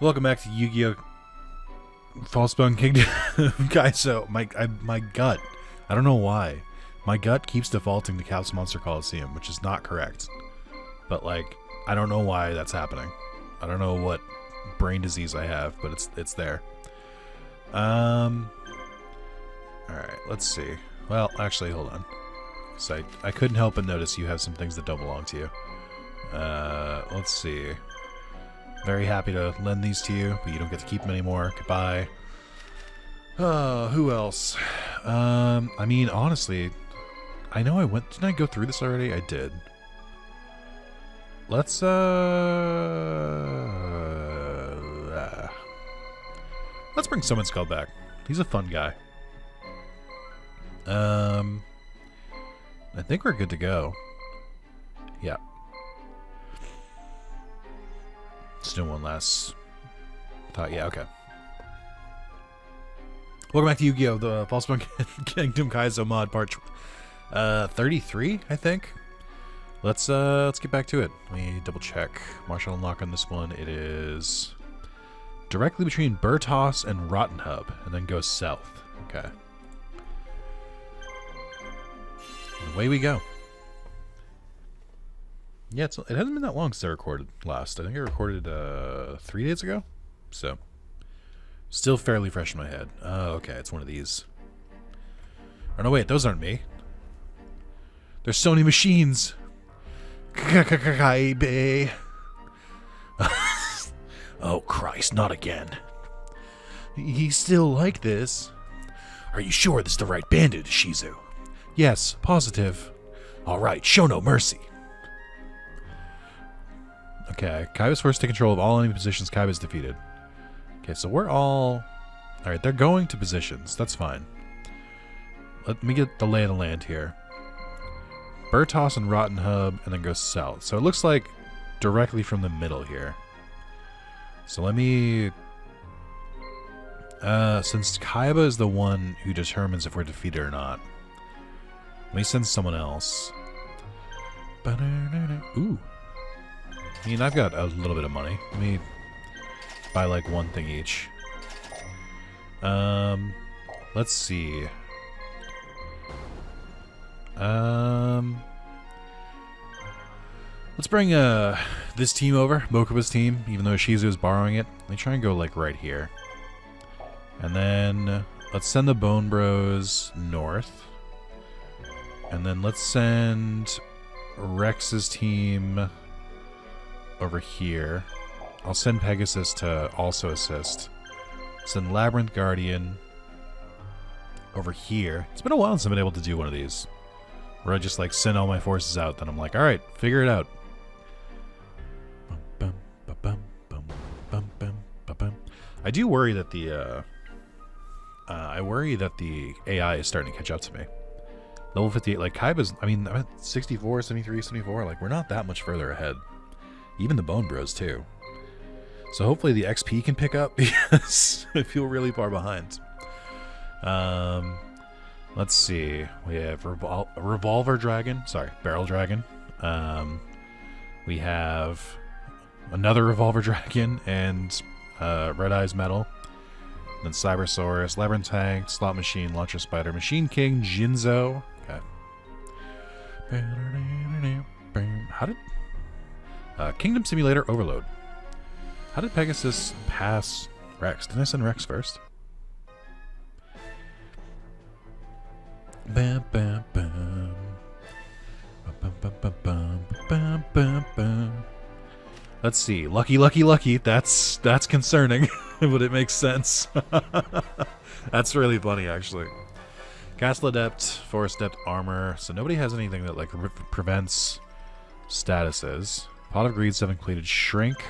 Welcome back to Yu-Gi-Oh! Falsebound Kingdom. Kaizo, my gut. I don't know why. My gut keeps defaulting to Caps Monster Coliseum, which is not correct. But like, I don't know why that's happening. I don't know what brain disease I have, but it's there. Alright, let's see. Well, actually, hold on. So I couldn't help but notice you have some things that don't belong to you. Let's see. Very happy to lend these to you, but you don't get to keep them anymore. Goodbye. Who else? I mean, honestly, I know didn't I go through this already? I did. Let's, let's bring Summon Skull back. He's a fun guy. I think we're good to go. Yeah. Let's do one last thought. Yeah, okay. Welcome back to Yu-Gi-Oh! The Falsebound Kingdom Kaizo mod part 33, I think. Let's get back to it. Let me double check. Martial unlock on this one. It is directly between Burtos and Rotten Hub, and then goes south. Okay. And away we go. Yeah, it hasn't been that long since I recorded last. I think I recorded 3 days ago. So, still fairly fresh in my head. Oh, okay, it's one of these. Oh, no, wait, those aren't me. There's so many machines. Oh, Christ, not again. He's still like this. Are you sure this is the right bandit, Shizu? Yes, positive. All right, show no mercy. Okay, Kaiba's forced to take control of all enemy positions Kaiba's defeated. Okay, so we're all... Alright, they're going to positions. That's fine. Let me get the lay of the land here. Burtos and Rotten Hub, and then go south. So it looks like directly from the middle here. So let me... since Kaiba is the one who determines if we're defeated or not, let me send someone else. Ooh. I mean, I've got a little bit of money. Let me buy like one thing each. Let's see. Let's bring this team over, Mokuba's team, even though Shizu is borrowing it. Let me try and go like right here. And then let's send the Bone Bros north. And then let's send Rex's team over here. I'll send Pegasus to also assist. Send Labyrinth Guardian over here. It's been a while since I've been able to do one of these, where I just like send all my forces out, then I'm like, alright, figure it out. I do worry that the AI is starting to catch up to me. Level 58, like Kaiba's, I mean, I'm at 64, 73, 74, like we're not that much further ahead. Even the Bone Bros, too. So hopefully the XP can pick up, because I feel really far behind. Let's see. We have Revolver Dragon. Sorry, Barrel Dragon. We have another Revolver Dragon and Red Eyes Metal. Then Cybersaurus, Labyrinth Tank, Slot Machine, Launcher Spider, Machine King, Jinzo. Okay. How did... Kingdom Simulator Overload. How did Pegasus pass Rex? Didn't I send Rex first? Bam, bam, bam. Bam, bam, bam, bam, bam, bam, bam. Let's see. Lucky, lucky, lucky. That's concerning, but it makes sense. That's really funny, actually. Castle Adept, Forest Adept, Armor. So nobody has anything that like prevents statuses. Pot of Greed 7 completed. Shrink.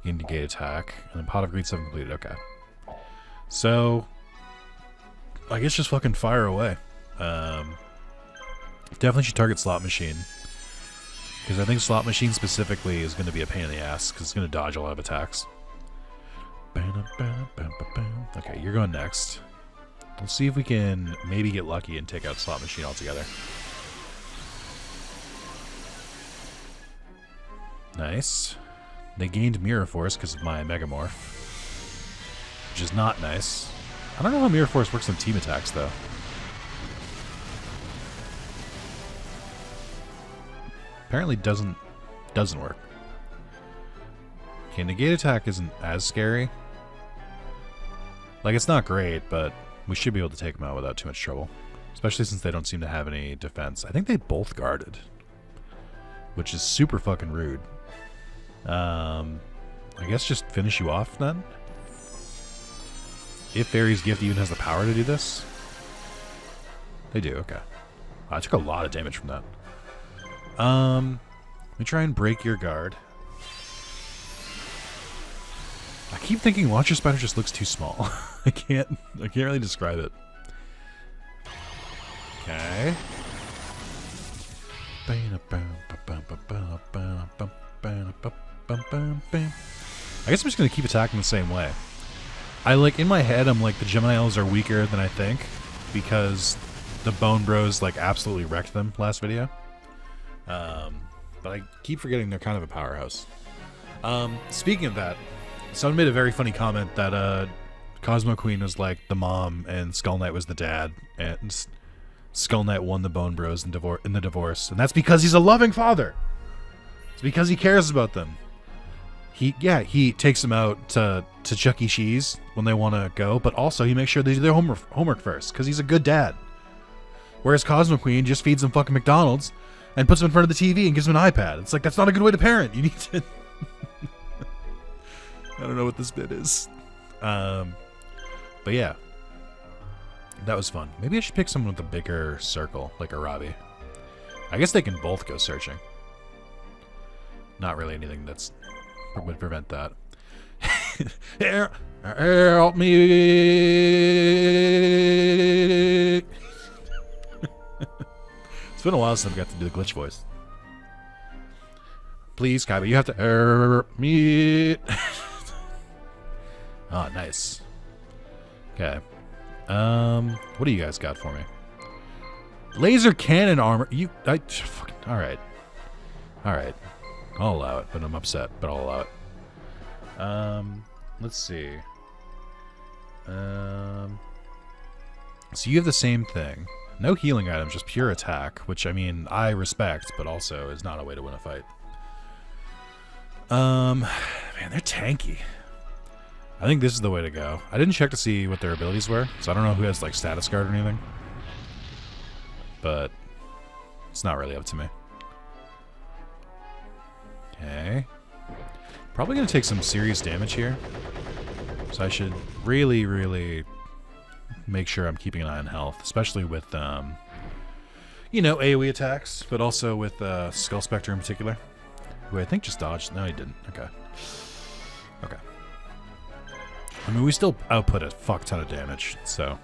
Negate attack. And then Pot of Greed 7 completed. Okay. So, I guess just fucking fire away. Definitely should target Slot Machine. Because I think Slot Machine specifically is going to be a pain in the ass. Because it's going to dodge a lot of attacks. Okay, you're going next. Let's see if we can maybe get lucky and take out Slot Machine altogether. Nice. They gained Mirror Force because of my Megamorph, which is not nice. I don't know how Mirror Force works on team attacks, though. Apparently doesn't work. Okay, Negate Attack isn't as scary. Like, it's not great, but we should be able to take them out without too much trouble. Especially since they don't seem to have any defense. I think they both guarded, which is super fucking rude. I guess just finish you off then? If Fairy's Gift even has the power to do this? They do, okay. I took a lot of damage from that. Let me try and break your guard. I keep thinking Launcher Spider just looks too small. I can't really describe it. Okay. I guess I'm just gonna keep attacking the same way. In my head, I'm like, the Gemini Elves are weaker than I think because the Bone Bros absolutely wrecked them last video. But I keep forgetting they're kind of a powerhouse. Speaking of that, someone made a very funny comment that Cosmo Queen was like the mom and Skull Knight was the dad, and Skull Knight won the Bone Bros in the divorce, and that's because he's a loving father. It's because he cares about them. He takes them out to Chuck E. Cheese when they want to go, but also he makes sure they do their homework first because he's a good dad. Whereas Cosmo Queen just feeds them fucking McDonald's and puts them in front of the TV and gives them an iPad. It's like, that's not a good way to parent. You need to... I don't know what this bit is. But yeah. That was fun. Maybe I should pick someone with a bigger circle, like Arabi. I guess they can both go searching. Not really anything that's would prevent that. Help me! It's been a while since I got to do the glitch voice. Please, Kaiba, you have to help me. Oh, nice. Okay. What do you guys got for me? Laser cannon armor. All right. I'll allow it, but I'm upset. But I'll allow it. Let's see. So you have the same thing. No healing items, just pure attack, which I mean I respect, but also is not a way to win a fight. Man, they're tanky. I think this is the way to go. I didn't check to see what their abilities were, so I don't know who has status guard or anything. But it's not really up to me. Okay. Probably gonna take some serious damage here. So I should really, really make sure I'm keeping an eye on health, especially with AoE attacks, but also with Skull Spectre in particular, who I think just dodged. No, he didn't. Okay. I mean, we still output a fuck ton of damage, so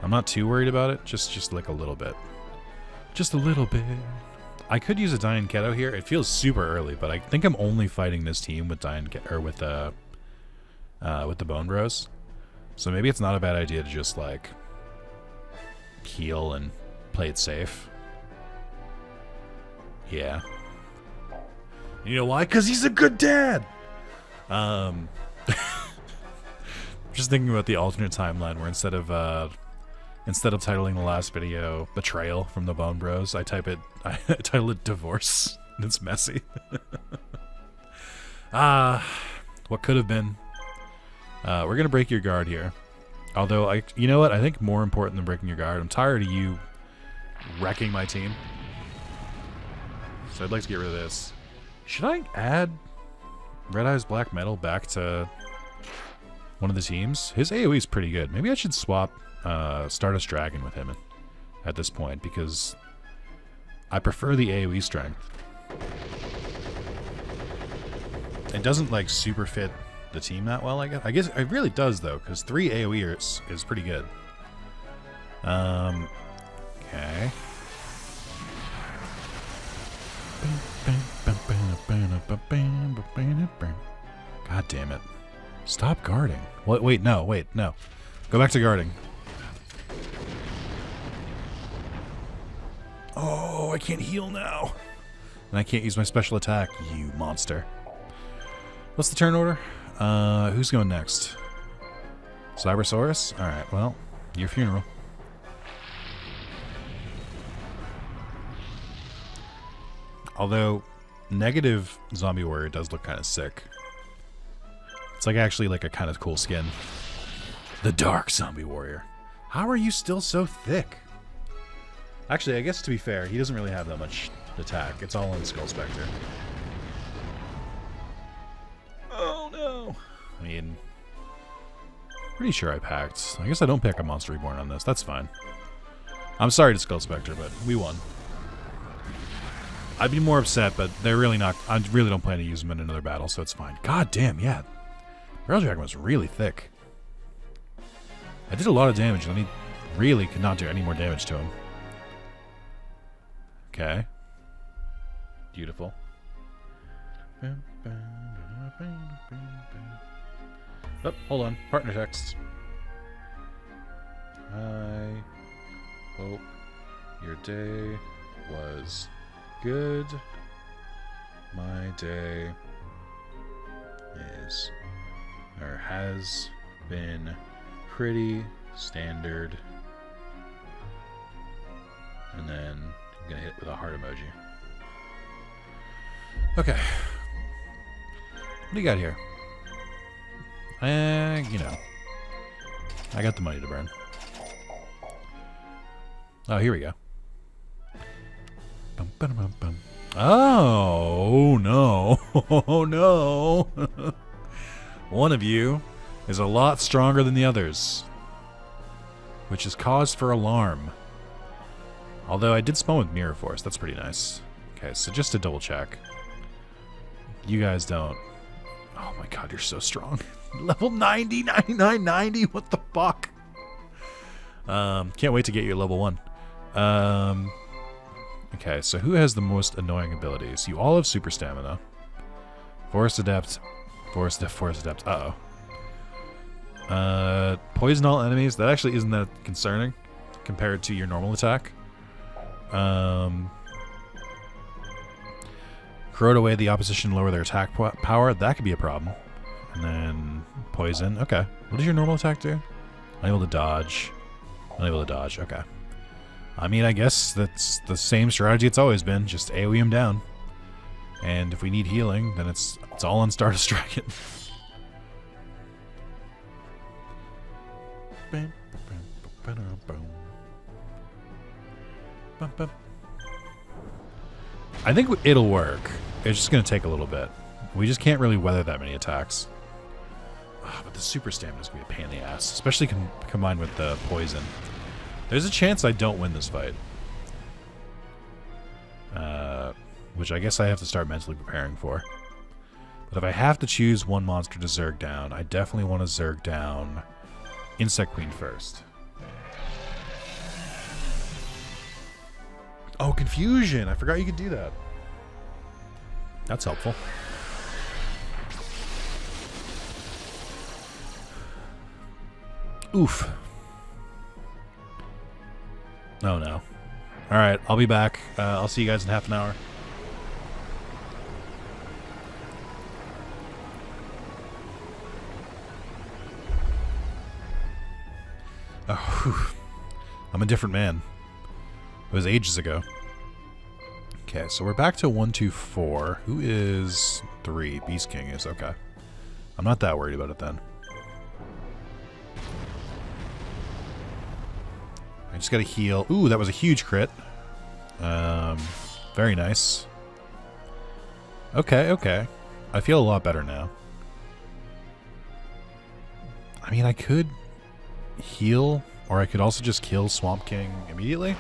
I'm not too worried about it. Just like a little bit. Just a little bit. I could use a Dian Keto here. It feels super early, but I think I'm only fighting this team with with the Bone Bros. So maybe it's not a bad idea to just heal and play it safe. Yeah. You know why? Because he's a good dad. Just thinking about the alternate timeline where instead of titling the last video "Betrayal" from the Bone Bros, I title it "Divorce." It's messy. What could have been? We're gonna break your guard here. Although you know what? I think more important than breaking your guard, I'm tired of you wrecking my team. So I'd like to get rid of this. Should I add Red Eye's Black Metal back to one of the teams? His AoE is pretty good. Maybe I should swap Stardust Dragon with him at this point, because I prefer the AoE strength. It doesn't super fit the team that well, I guess. I guess it really does though, because 3 AoE is pretty good. Okay. God damn it. Stop guarding. What? Wait, no. Go back to guarding. Oh, I can't heal now. And I can't use my special attack, you monster. What's the turn order? Who's going next? Cybersaurus? Alright, well, your funeral. Although, negative zombie warrior does look kind of sick. It's like actually like a kind of cool skin. The dark zombie warrior. How are you still so thick? Actually, I guess to be fair, he doesn't really have that much attack. It's all on Skull Spectre. Oh no. I mean, pretty sure I packed. I guess I don't pick a Monster Reborn on this. That's fine. I'm sorry to Skull Spectre, but we won. I'd be more upset, but they're really not. I really don't plan to use them in another battle, so it's fine. God damn, yeah. Barrel Dragon was really thick. I did a lot of damage, and I really could not do any more damage to him. Okay. Beautiful. Oh, hold on. Partner text. I hope your day was good. My day is, or has been, pretty standard. And then I'm gonna hit with a heart emoji. Okay. What do you got here? You know, I got the money to burn. Oh, here we go. Bum, bum, bum, bum. Oh no! Oh no! One of you is a lot stronger than the others, which is cause for alarm. Although I did spawn with Mirror Force, that's pretty nice. Okay, so just to double check, you guys don't. Oh my god, you're so strong. Level 90, 99, 90. What the fuck? Can't wait to get you at level 1. Okay, so who has the most annoying abilities? You all have super stamina. Forest Adept. Forest Adept. Uh-oh. Poison all enemies. That actually isn't that concerning compared to your normal attack. Corrode away the opposition, lower their attack power. That could be a problem. And then poison. Okay. What does your normal attack do? Unable to dodge. Unable to dodge. Okay. I mean, I guess that's the same strategy it's always been. Just AoE him down. And if we need healing, then it's all on Star to Strike it. I think it'll work. It's just going to take a little bit. We just can't really weather that many attacks. Oh, but the super stamina is going to be a pain in the ass, especially combined with the poison. There's a chance I don't win this fight. Which I guess I have to start mentally preparing for. But if I have to choose one monster to Zerg down, I definitely want to Zerg down Insect Queen first. Oh, Confusion! I forgot you could do that. That's helpful. Oof. Oh no. Alright, I'll be back. I'll see you guys in half an hour. Oh, whew. I'm a different man. It was ages ago. Okay, so we're back to 1, 2, 4. Who is 3? Beast King is. Okay. I'm not that worried about it then. I just gotta heal. Ooh, that was a huge crit. Very nice. Okay, okay. I feel a lot better now. I mean, I could heal, or I could also just kill Swamp King immediately.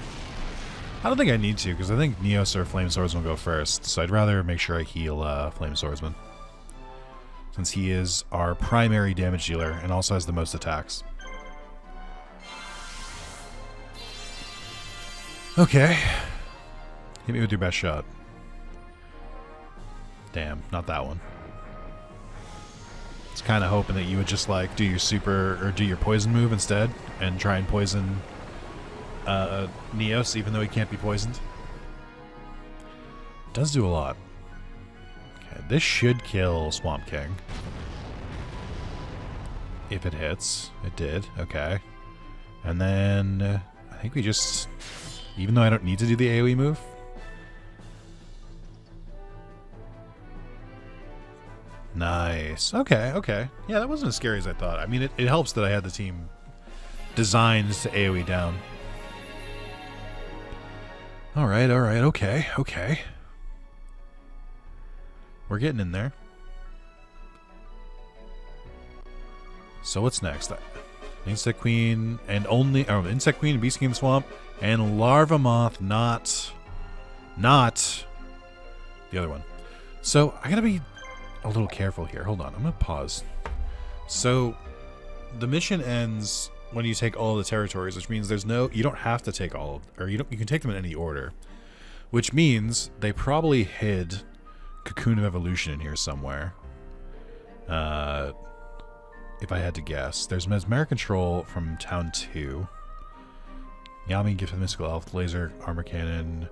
I don't think I need to, because I think Neos or Flame Swordsman will go first, so I'd rather make sure I heal Flame Swordsman, since he is our primary damage dealer and also has the most attacks. Okay. Hit me with your best shot. Damn, not that one. I was kind of hoping that you would just like do your super or do your poison move instead and try and poison Neos, even though he can't be poisoned. It does do a lot. Okay, this should kill Swamp King. If it hits. It did. Okay. And then I think we just... Even though I don't need to do the AoE move. Nice. Okay, okay. Yeah, that wasn't as scary as I thought. I mean, it helps that I had the team designed to AoE down. Alright, alright. Okay, okay. We're getting in there. So what's next? Insect Queen and only... Oh, Insect Queen, Beast King in the Swamp, and Larva Moth, not the other one. So I gotta be a little careful here. Hold on, I'm gonna pause. So the mission ends when you take all the territories, which means there's no... You don't have to take all of... Or you can take them in any order. Which means they probably hid Cocoon of Evolution in here somewhere. If I had to guess. There's Mesmeric Control from Town 2. Yami, Gift of the Mystical Elf, Laser, Armor Cannon,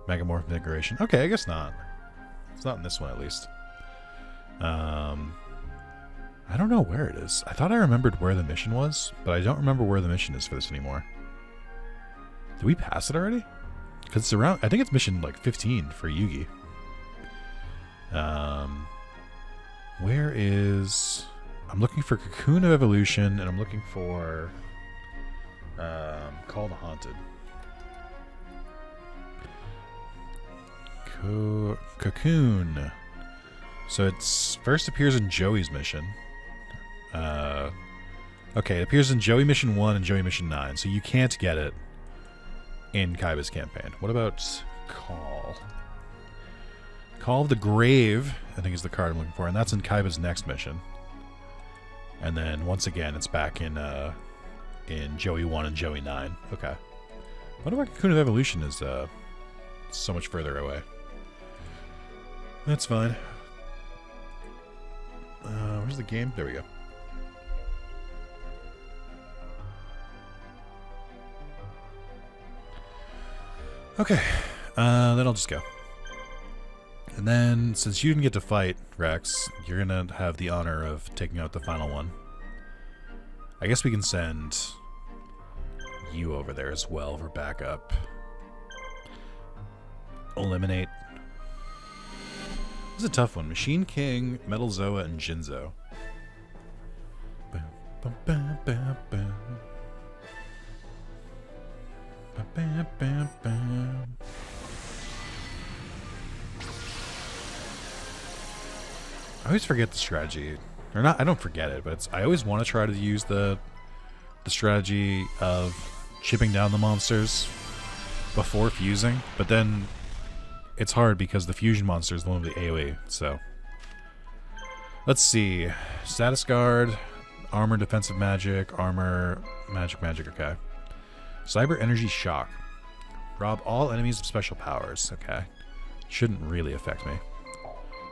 Megamorph Decoration. Okay, I guess not. It's not in this one, at least. I don't know where it is. I thought I remembered where the mission was, but I don't remember where the mission is for this anymore. Did we pass it already? Because it's around... I think it's mission, like, 15 for Yugi. Where is... I'm looking for Cocoon of Evolution, and I'm looking for Call the Haunted. Cocoon. So it's first appears in Joey's mission. Okay, it appears in Joey Mission 1 and Joey Mission 9, so you can't get it in Kaiba's campaign. What about Call? Call of the Grave, I think is the card I'm looking for, and that's in Kaiba's next mission. And then once again, it's back in Joey 1 and Joey 9. Okay. I wonder why Cocoon of Evolution is so much further away. That's fine. Where's the game? There we go. Okay. Then I'll just go. And then, since you didn't get to fight, Rex, you're going to have the honor of taking out the final one. I guess we can send you over there as well for backup. Eliminate. This is a tough one. Machine King, Metal Zoa, and Jinzo. Bam, bam, bam, bam, bam. Bam, bam, bam, bam. I always forget the strategy. Or not, I don't forget it, but it's, I always want to try to use the strategy of chipping down the monsters before fusing, but then it's hard because the fusion monster is the one with the AoE, so. Let's see. Status Guard, Armor, Defensive Magic, Armor, Magic, okay. Cyber Energy Shock. Rob all enemies of special powers, okay. Shouldn't really affect me.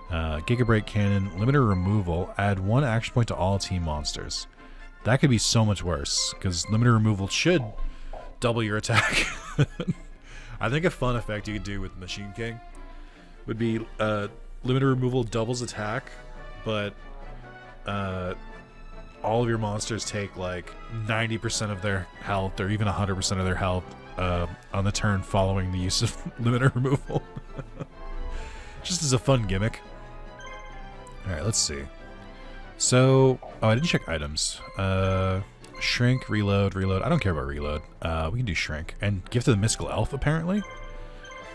Giga Break Cannon, Limiter Removal, add 1 action point to all team monsters. That could be so much worse, because Limiter Removal should double your attack. I think a fun effect you could do with Machine King would be Limiter Removal doubles attack, but all of your monsters take like 90% of their health, or even 100% of their health on the turn following the use of Limiter Removal. Just as a fun gimmick. Alright, let's see. So, oh, I didn't check items. Shrink, reload. I don't care about reload. We can do shrink. And Gift of the Mystical Elf, apparently?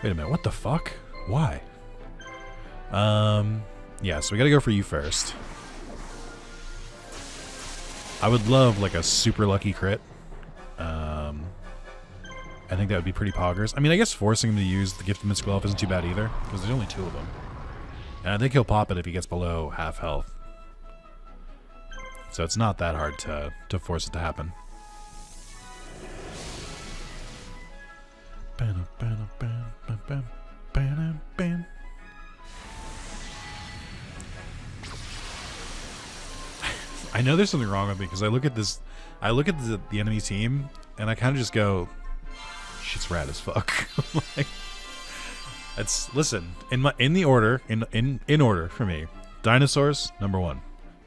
Wait a minute, what the fuck? Why? Yeah, so we gotta go for you first. I would love, like, a super lucky crit. I think that would be pretty poggers. I mean, I guess forcing him to use the Gift of the Mystical Elf isn't too bad either, because there's only 2 of them. And I think he'll pop it if he gets below half health. So it's not that hard to force it to happen. I know there's something wrong with me because I look at this, the enemy team, and I kind of just go, shit's rad as fuck. Like, It's listen in the order in order for me. Dinosaurs number 1,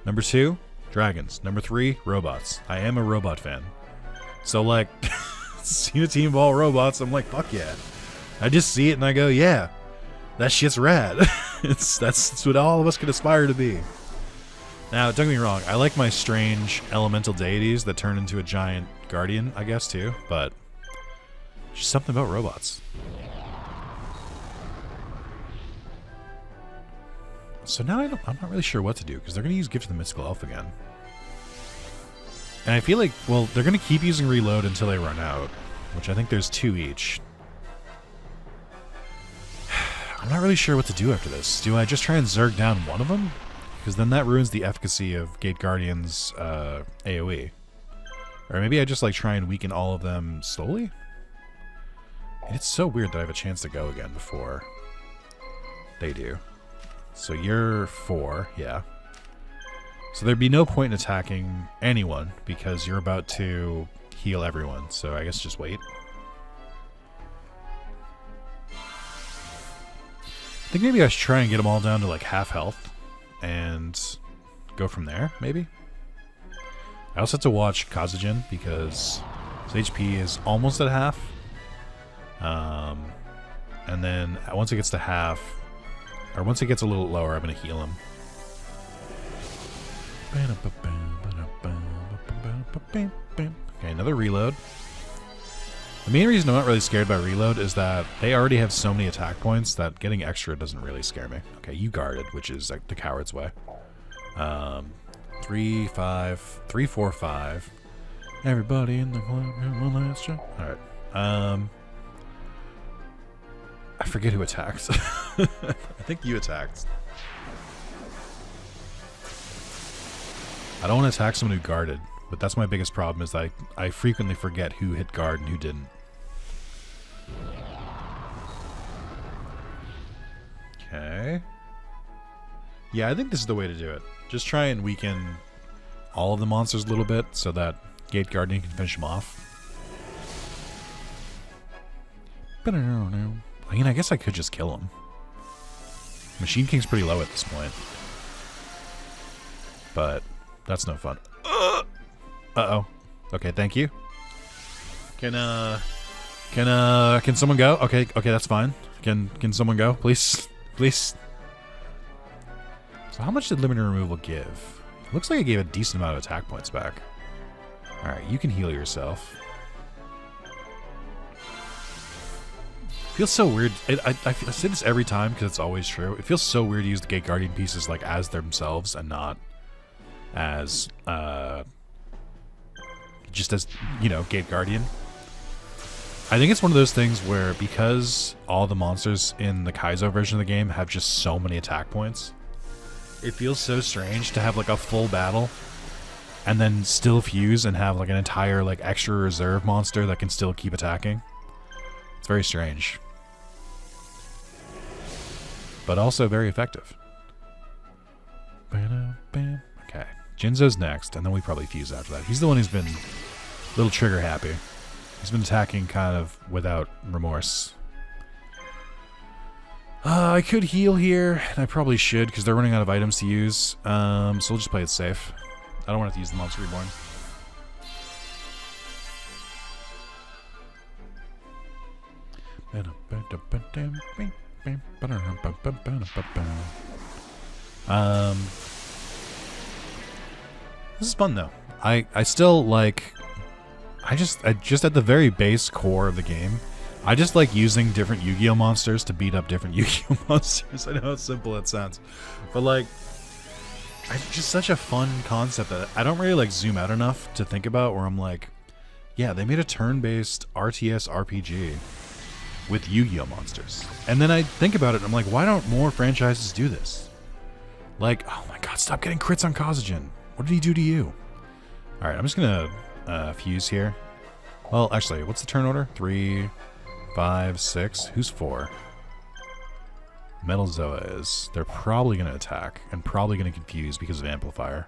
number 2 dragons, number 3 robots. I am a robot fan, so like seeing a team of all robots, I'm like fuck yeah. I just see it and I go yeah, that shit's rad. That's what all of us can aspire to be. Now don't get me wrong, I like my strange elemental deities that turn into a giant guardian, I guess too, but just something about robots. So now I'm not really sure what to do, because they're going to use Gift of the Mystical Elf again. And I feel like, well, they're going to keep using Reload until they run out, which I think there's 2 each. I'm not really sure what to do after this. Do I just try and Zerg down one of them? Because then that ruins the efficacy of Gate Guardian's AoE. Or maybe I just like try and weaken all of them slowly? And it's so weird that I have a chance to go again before they do. So you're 4, yeah. So there'd be no point in attacking anyone because you're about to heal everyone. So I guess just wait. I think maybe I should try and get them all down to like half health and go from there, maybe. I also have to watch Kazujin because his HP is almost at half. And then once it gets to half, or once it gets a little lower, I'm going to heal him. Okay, another reload. The main reason I'm not really scared by reload is that they already have so many attack points that getting extra doesn't really scare me. Okay, you guarded, which is like the coward's way. 3, 5, 3, 4, 5. Everybody in the club, one last shot. Alright. I forget who attacked. I think you attacked. I don't want to attack someone who guarded, but that's my biggest problem is I frequently forget who hit guard and who didn't. Okay. Yeah, I think this is the way to do it. Just try and weaken all of the monsters a little bit so that Gate Guardian can finish them off. I mean, I guess I could just kill him. Machine King's pretty low at this point. But that's no fun. Uh-oh. Okay, thank you. Can someone go? Okay, that's fine. Can someone go, please? Please. So how much did Limited Removal give? It looks like it gave a decent amount of attack points back. Alright, you can heal yourself. Feels so weird. I say this every time because it's always true. It feels so weird to use the Gate Guardian pieces like as themselves and not as just as, you know, Gate Guardian. I think it's one of those things where because all the monsters in the Kaizo version of the game have just so many attack points, it feels so strange to have like a full battle and then still fuse and have like an entire like extra reserve monster that can still keep attacking. It's very strange. But also very effective. Okay, Jinzo's next, and then we probably fuse after that. He's the one who's been a little trigger happy. He's been attacking kind of without remorse. I could heal here, and I probably should because they're running out of items to use. So we'll just play it safe. I don't want to use the Monster Reborn. This is fun though. I still like I just at the very base core of the game, I just like using different Yu-Gi-Oh monsters to beat up different Yu-Gi-Oh monsters. I know how simple it sounds, but like it's just such a fun concept that I don't really like zoom out enough to think about where I'm like, yeah, they made a turn-based RTS RPG with Yu-Gi-Oh monsters. And then I think about it and I'm like, why don't more franchises do this? Like, oh my god, stop getting crits on Kazujin. What did he do to you? Alright, I'm just gonna fuse here. Well, actually, what's the turn order? 3, 5, 6. Who's 4? Metal Zoa is. They're probably gonna attack and probably gonna confuse because of Amplifier.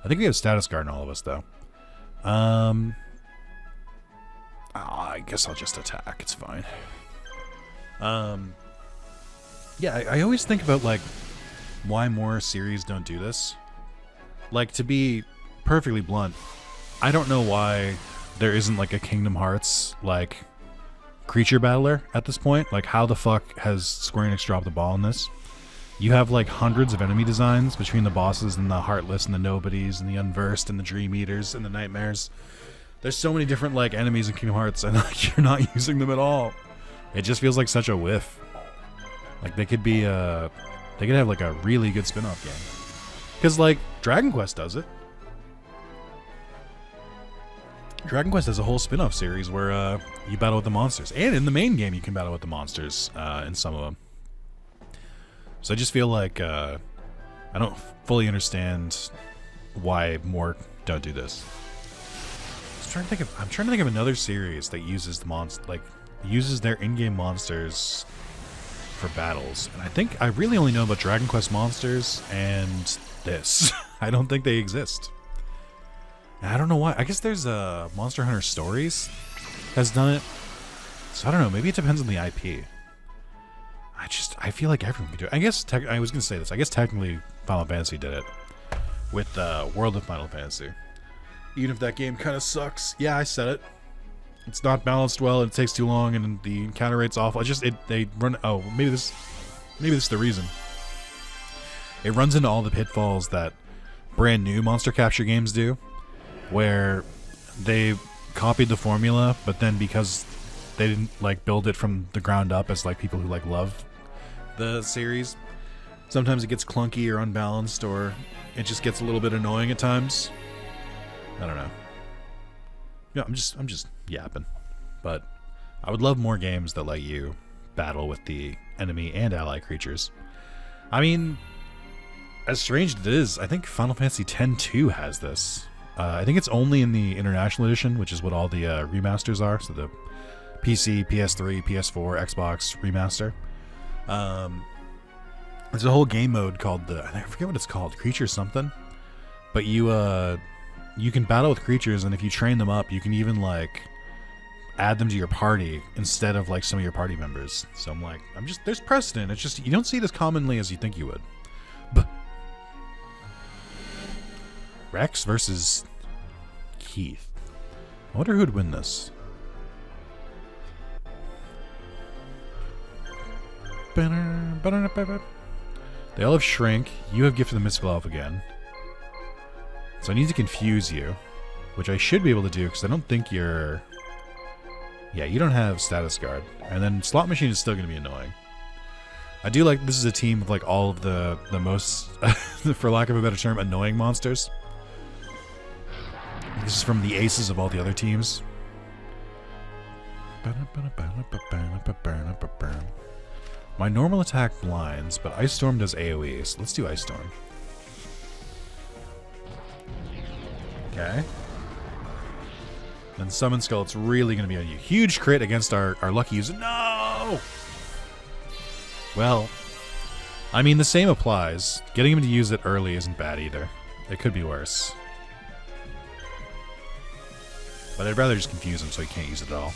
I think we have Status Guard in all of us though. I guess I'll just attack. It's fine. Yeah, I always think about, like, why more series don't do this. Like, to be perfectly blunt, I don't know why there isn't, like, a Kingdom Hearts, like, creature battler at this point. Like, how the fuck has Square Enix dropped the ball on this? You have, like, hundreds of enemy designs between the bosses and the Heartless and the Nobodies and the Unversed and the Dream Eaters and the Nightmares. There's so many different, like, enemies in Kingdom Hearts, and like, you're not using them at all. It just feels like such a whiff. Like, they could be, they could have, like, a really good spin-off game. Because, like, Dragon Quest does it. Dragon Quest has a whole spin-off series where you battle with the monsters. And in the main game, you can battle with the monsters in some of them. So I just feel like I don't fully understand why more don't do this. I'm trying to think of another series that uses the uses their in-game monsters for battles. And I think I really only know about Dragon Quest monsters and this. I don't think they exist. And I don't know why. I guess there's Monster Hunter Stories has done it. So I don't know. Maybe it depends on the IP. I feel like everyone could do it. I guess I was gonna say this. I guess technically Final Fantasy did it with World of Final Fantasy. Even if that game kind of sucks. Yeah, I said it. It's not balanced well, and it takes too long, and the encounter rate's awful. They run. Oh, maybe this is the reason. It runs into all the pitfalls that brand new monster capture games do, where they copied the formula, but then because they didn't like build it from the ground up as like people who like love the series, sometimes it gets clunky or unbalanced, or it just gets a little bit annoying at times. I don't know. Yeah, I'm just yapping. But I would love more games that let you battle with the enemy and ally creatures. I mean, as strange as it is, I think Final Fantasy X-2 has this. I think it's only in the International Edition, which is what all the remasters are. So the PC, PS3, PS4, Xbox remaster. There's a whole game mode called I forget what it's called, Creature something. But you can battle with creatures, and if you train them up, you can even like add them to your party instead of like some of your party members. So I'm like, there's precedent. It's just you don't see it as commonly as you think you would. But Rex versus Keith. I wonder who would win this. They all have Shrink. You have Gift of the Mystical Elf again. So I need to confuse you, which I should be able to do because I don't think you're... Yeah, you don't have Status Guard. And then Slot Machine is still going to be annoying. I do like this is a team of like all of the most, for lack of a better term, annoying monsters. This is from the aces of all the other teams. My normal attack blinds, but Ice Storm does AoE, so let's do Ice Storm. Okay. Then Summon Skull, it's really going to be on you. Huge crit against our lucky user. No! Well, I mean, the same applies. Getting him to use it early isn't bad either. It could be worse. But I'd rather just confuse him so he can't use it at all.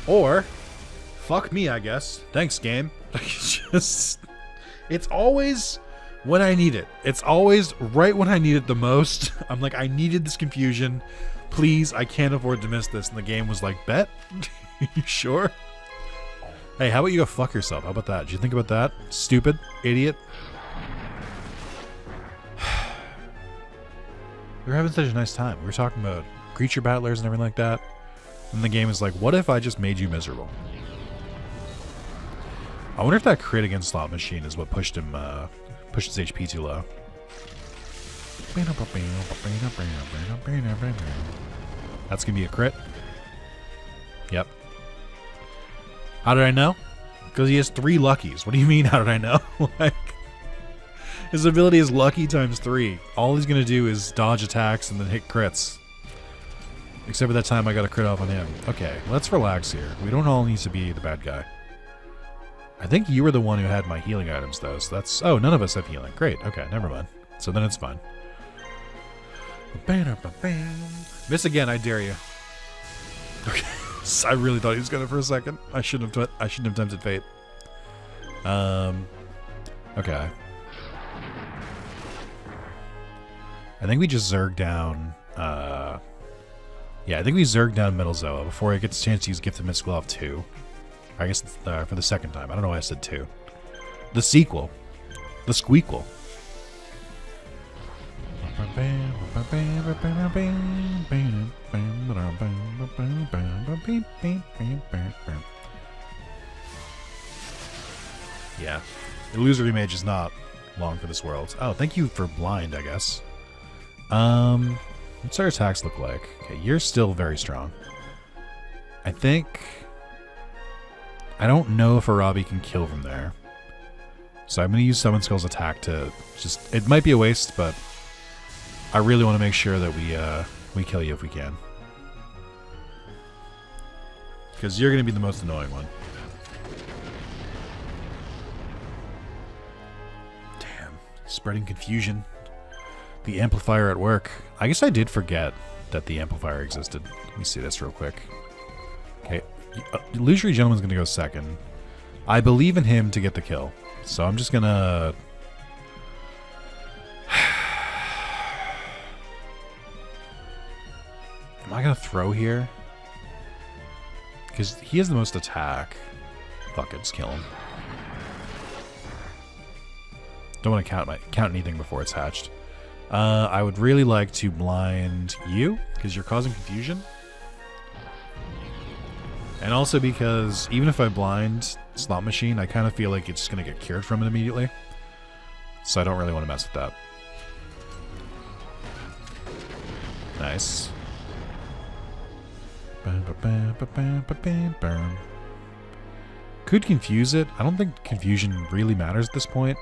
Or, fuck me, I guess. Thanks, game. It's always when I need it. It's always right when I need it the most. I'm like, I needed this confusion. Please, I can't afford to miss this. And the game was like, bet? You sure? Hey, how about you go fuck yourself? How about that? Did you think about that? Stupid idiot. We were having such a nice time. We were talking about creature battlers and everything like that. And the game is like, what if I just made you miserable? I wonder if that crit against Slot Machine is what pushed him, pushed his HP too low. That's gonna be a crit. Yep. How did I know? Because he has 3 luckies. What do you mean, how did I know? Like, his ability is lucky times 3. All he's gonna do is dodge attacks and then hit crits. Except for that time I got a crit off on him. Okay, let's relax here. We don't all need to be the bad guy. I think you were the one who had my healing items, though, so that's... Oh, none of us have healing. Great, okay, never mind. So then it's fine. Miss again, I dare you. Okay, I really thought he was gonna for a second. I shouldn't have tempted fate. Okay. I think we just Zerg down, yeah, I think we Zerg down Middle Zoa before it gets a chance to use Gift of Mystical Elf 2. I guess for the second time. I don't know why I said 2. The sequel. The squeakquel. Yeah. Illusory Mage is not long for this world. Oh, thank you for blind, I guess. What's our attacks look like? Okay, you're still very strong. I think... I don't know if Arabi can kill from there. So I'm going to use Summon Skull's attack to just... It might be a waste, but I really want to make sure that we kill you if we can. Because you're going to be the most annoying one. Damn. Spreading confusion. The amplifier at work. I guess I did forget that the amplifier existed. Let me see this real quick. Okay. Illusory Gentleman's going to go second. I believe in him to get the kill. So I'm just going to... Am I going to throw here? Because he has the most attack. Fuck it, just kill him. Don't want to count anything before it's hatched. I would really like to blind you, because you're causing confusion. And also because even if I blind Slot Machine, I kind of feel like it's just going to get cured from it immediately. So I don't really want to mess with that. Nice. Could confuse it. I don't think confusion really matters at this point,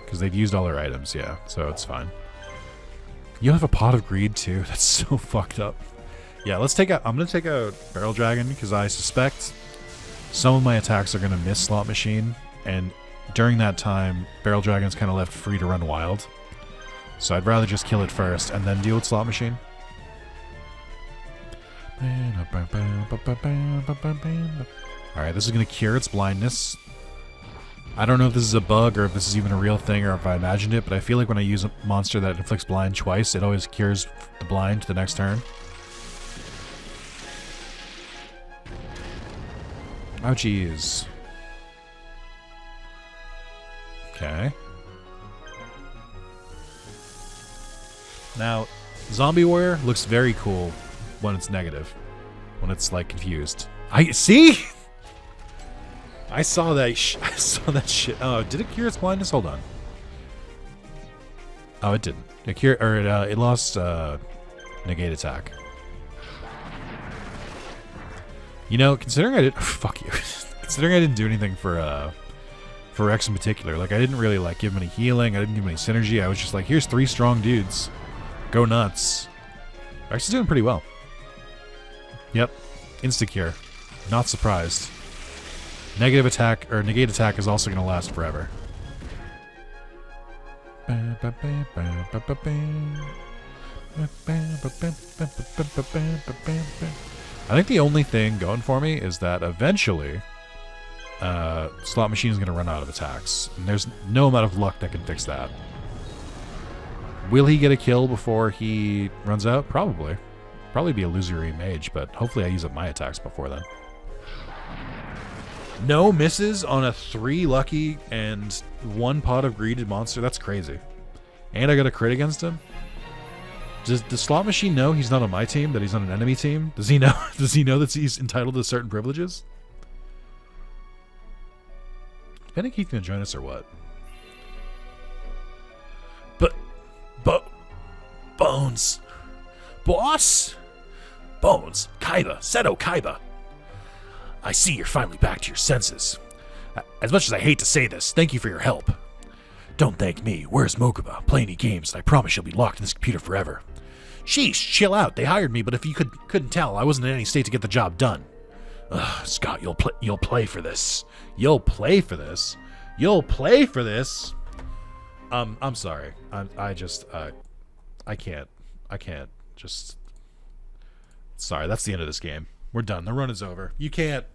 because they've used all their items, yeah, so it's fine. You have a Pot of Greed too. That's so fucked up. Yeah, let's take out... I'm going to take out Barrel Dragon, because I suspect some of my attacks are going to miss Slot Machine, and during that time, Barrel Dragon's kind of left free to run wild. So I'd rather just kill it first, and then deal with Slot Machine. Alright, this is going to cure its blindness. I don't know if this is a bug or if this is even a real thing or if I imagined it, but I feel like when I use a monster that inflicts blind twice, it always cures the blind the next turn. Oh, jeez. Okay. Now, Zombie Warrior looks very cool when it's negative. When it's, like, confused. I see? I saw that I saw that shit. Oh, did it cure its blindness? Hold on. Oh, it didn't. It lost negate attack. You know, considering I did fuck you. Considering I didn't do anything for Rex in particular, like I didn't really like give him any healing, I didn't give him any synergy. I was just like, here's 3 strong dudes. Go nuts. Rex is doing pretty well. Yep. Insta-cure. Not surprised. Negative attack, or negate attack is also going to last forever. I think the only thing going for me is that eventually Slot Machine is going to run out of attacks. And there's no amount of luck that can fix that. Will he get a kill before he runs out? Probably. Probably be Illusory Mage, but hopefully I use up my attacks before then. No misses on a 3 lucky and 1 Pot of Greeded monster? That's crazy. And I got a crit against him? Does the Slot Machine know he's not on my team, that he's on an enemy team? Does he know Does he know that he's entitled to certain privileges? I think he's gonna join us or what? Bones. Boss? Bones. Kaiba. Seto Kaiba. I see you're finally back to your senses. As much as I hate to say this, thank you for your help. Don't thank me. Where's Mokuba? Play any games, and I promise you'll be locked in this computer forever. Sheesh, chill out. They hired me, but if you couldn't tell, I wasn't in any state to get the job done. Ugh, Scott, you'll play for this. You'll play for this. You'll play for this. I'm sorry. I can't just... Sorry, that's the end of this game. We're done. The run is over. You can't...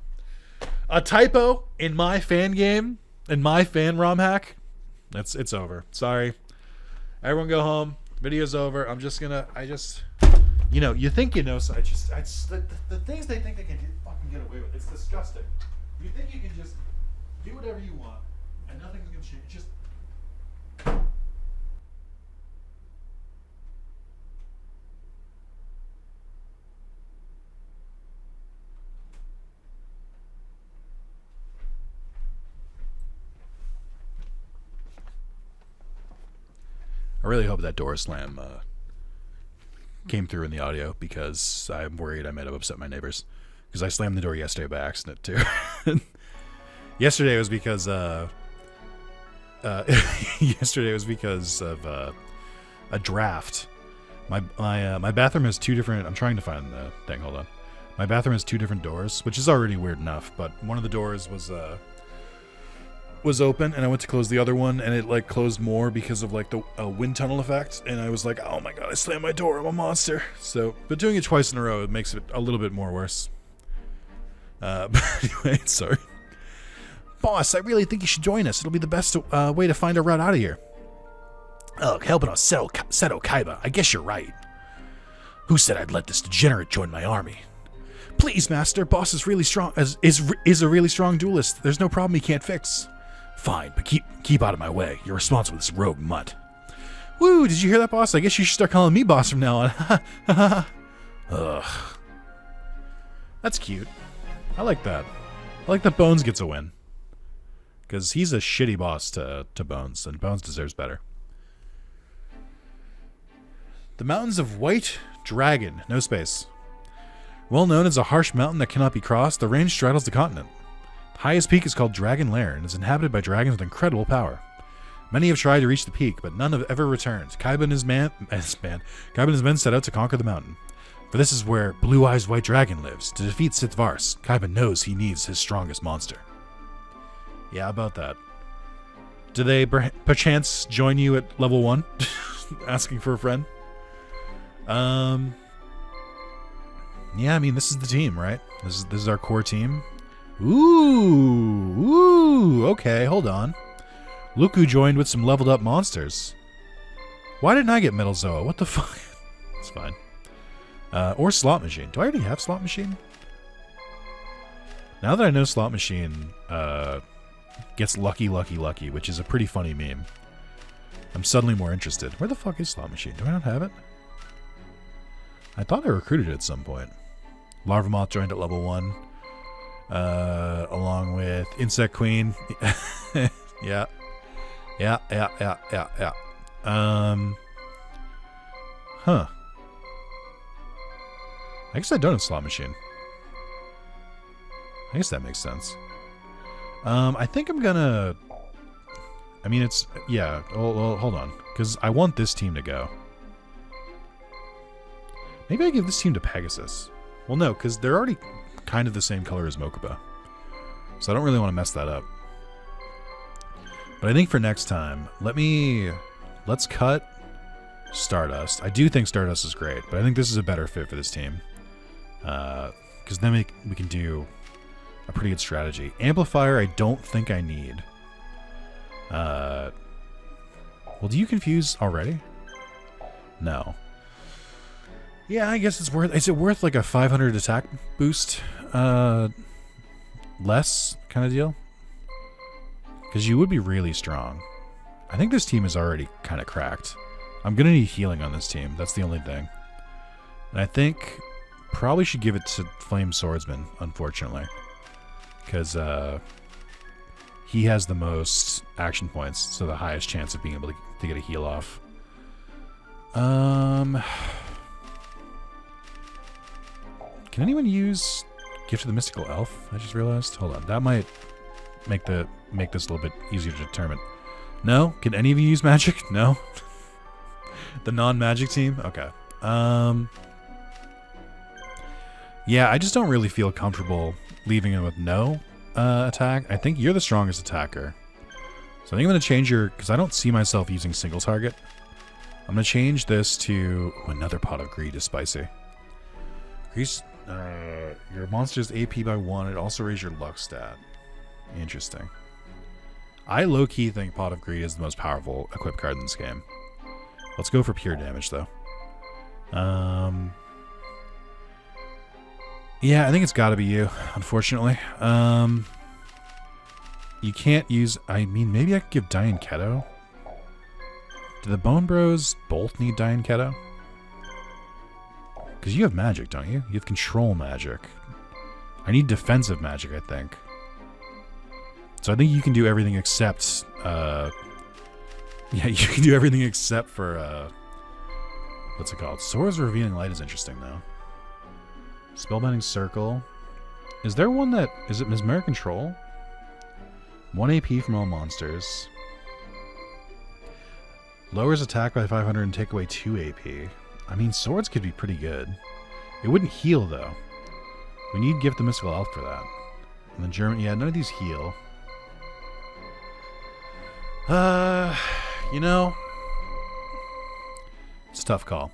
A typo in my fan game And my fan ROM hack, it's over. Sorry. Everyone go home. Video's over. You think you know, so the things they think they can fucking get away with, it's disgusting. You think you can just do whatever you want, and nothing's gonna change. Just I really hope that door slam came through in the audio, because I'm worried I might have upset my neighbors. Because I slammed the door yesterday by accident too. Yesterday was because of a draft. My bathroom has two different. I'm trying to find the thing. Hold on. My bathroom has two different doors, which is already weird enough. But one of the doors was open, and I went to close the other one, and it like closed more because of like the wind tunnel effect, and I was like, oh my god, I slammed my door, I'm a monster. So, but doing it twice in a row, it makes it a little bit more worse. But anyway, sorry. Boss, I really think you should join us. It'll be the best way to find a route out of here. Oh, helping us Seto Kaiba. I guess you're right. Who said I'd let this degenerate join my army? Please, master. Boss is really strong. Is a really strong duelist. There's no problem he can't fix. Fine, but keep out of my way. You're responsible for this rogue mutt. Woo, did you hear that, boss? I guess you should start calling me boss from now on. Ugh. That's cute. I like that. I like that Bones gets a win. Because he's a shitty boss to Bones, and Bones deserves better. The Mountains of White Dragon. No space. Well known as a harsh mountain that cannot be crossed, the range straddles the continent. The highest peak is called Dragon Lair and is inhabited by dragons with incredible power. Many have tried to reach the peak, but none have ever returned. Kaiba and his men set out to conquer the mountain. For this is where Blue Eyes White Dragon lives. To defeat Sith Vars, Kaiba knows he needs his strongest monster. Yeah, about that. Do they perchance join you at level 1? Asking for a friend? Yeah, I mean, this is the team, right? This is our core team. Ooh, okay, hold on. Luku joined with some leveled up monsters. Why didn't I get Metal Zoa? What the fuck? It's fine. Or Slot Machine. Do I already have Slot Machine? Now that I know Slot Machine gets lucky, which is a pretty funny meme, I'm suddenly more interested. Where the fuck is Slot Machine? Do I not have it? I thought I recruited it at some point. Larvamoth joined at level 1. Along with Insect Queen. Yeah. Huh. I guess I don't have Slot Machine. I guess that makes sense. I think I'm gonna... I mean, it's... Yeah, well, hold on. Because I want this team to go. Maybe I give this team to Pegasus. Well, no, because they're already kind of the same color as Mokuba. So I don't really want to mess that up. But I think for next time, let's cut Stardust. I do think Stardust is great, but I think this is a better fit for this team. Because then we can do a pretty good strategy. Amplifier, I don't think I need. Well, do you confuse already? No. Yeah, I guess it's worth... Is it worth like a 500 attack boost? Less kind of deal? Because you would be really strong. I think this team is already kind of cracked. I'm going to need healing on this team. That's the only thing. And I think probably should give it to Flame Swordsman, unfortunately. Because he has the most action points, so the highest chance of being able to get a heal off. Can anyone use Gift of the Mystical Elf? I just realized. Hold on. That might make this a little bit easier to determine. No? Can any of you use magic? No? The non-magic team? Okay. Yeah, I just don't really feel comfortable leaving him with no attack. I think you're the strongest attacker. So I think I'm going to change your... Because I don't see myself using single target. I'm going to change this to... Oh, another Pot of Greed is spicy. Grease... your monster's AP by 1. It also raises your luck stat. Interesting. I low-key think Pot of Greed is the most powerful equip card in this game. Let's go for pure damage, though. Yeah, I think it's got to be you, unfortunately. You can't use... I mean, maybe I could give Diane Keto. Do the Bone Bros both need Diane Keto? Because you have magic, don't you? You have control magic. I need defensive magic, I think. So I think you can do everything except... yeah, you can do everything except for... what's it called? Swords Revealing Light is interesting, though. Spellbinding Circle. Is there one that... Is it Mesmeric Control? 1 AP from all monsters. Lowers attack by 500 and take away 2 AP. I mean, swords could be pretty good. It wouldn't heal, though. We need Gift the Mystical Elf for that. And then German... Yeah, none of these heal. You know... It's a tough call.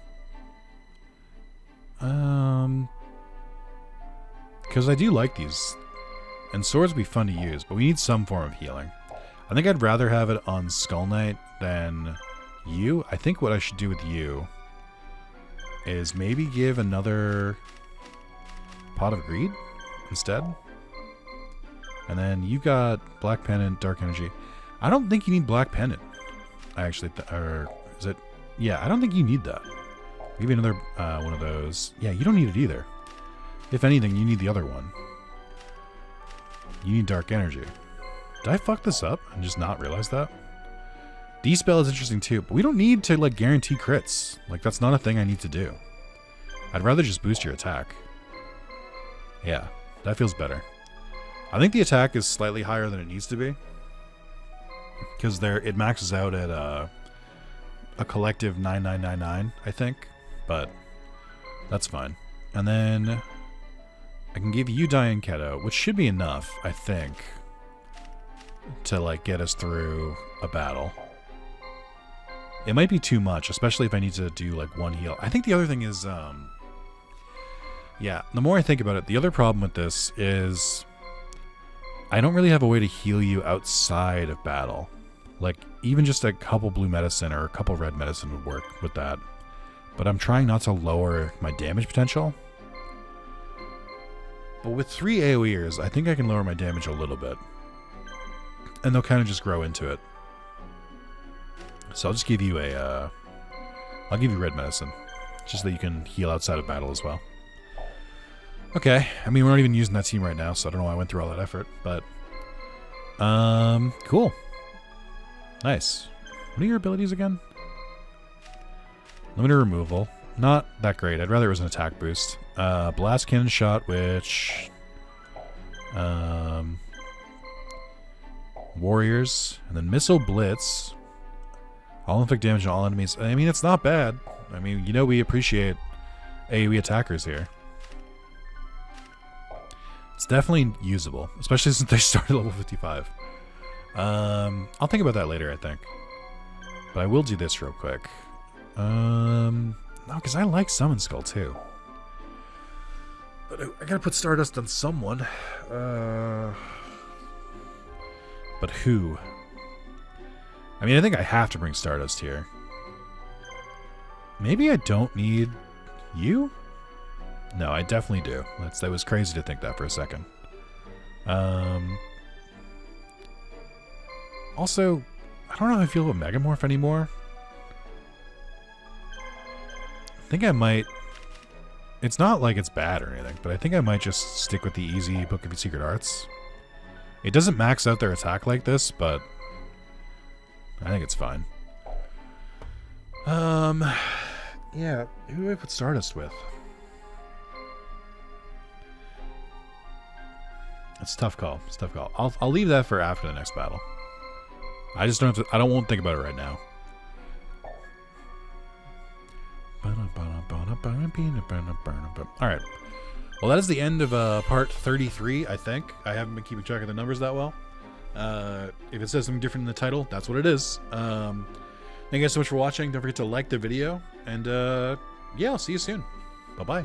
Because I do like these. And swords would be fun to use, but we need some form of healing. I think I'd rather have it on Skull Knight than you. I think what I should do with you is maybe give another Pot of Greed instead. And then you got Black Pendant, Dark Energy. I don't think you need Black Pendant. I actually, or is it? Yeah, I don't think you need that. I'll give you another one of those. Yeah, you don't need it either. If anything, you need the other one. You need Dark Energy. Did I fuck this up and just not realize that? D-Spell is interesting too, but we don't need to like guarantee crits. Like that's not a thing I need to do. I'd rather just boost your attack. Yeah, that feels better. I think the attack is slightly higher than it needs to be. Because it maxes out at a collective 9999, I think. But that's fine. And then I can give you Diane Keto, which should be enough, I think, to like get us through a battle. It might be too much, especially if I need to do like one heal. I think the other thing is, yeah, the more I think about it, the other problem with this is I don't really have a way to heal you outside of battle. Like, even just a couple blue medicine or a couple red medicine would work with that. But I'm trying not to lower my damage potential. But with 3 AoEers, I think I can lower my damage a little bit. And they'll kind of just grow into it. So I'll just give you a... I'll give you red medicine. Just so that you can heal outside of battle as well. Okay. I mean, we're not even using that team right now, so I don't know why I went through all that effort. But... cool. Nice. What are your abilities again? Limiter removal. Not that great. I'd rather it was an attack boost. Blast Cannon Shot, which... Warriors. And then Missile Blitz. All inflict damage on all enemies. I mean, it's not bad. I mean, you know we appreciate AoE attackers here. It's definitely usable. Especially since they started level 55. I'll think about that later, I think. But I will do this real quick. No, because I like Summon Skull too. But I gotta put Stardust on someone. But who? I mean, I think I have to bring Stardust here. Maybe I don't need you? No, I definitely do. That was crazy to think that for a second. Also, I don't know how I feel about Megamorph anymore. I think I might... It's not like it's bad or anything, but I think I might just stick with the easy Book of Secret Arts. It doesn't max out their attack like this, but I think it's fine. Yeah, who do I put Stardust with? It's a tough call. It's a tough call. I'll leave that for after the next battle. I just don't have to, I won't think about it right now. Alright. Well, that is the end of part 33, I think. I haven't been keeping track of the numbers that well. If it says something different in the title, that's what it is. Thank you guys so much for watching. Don't forget to like the video. And yeah, I'll see you soon. Bye-bye.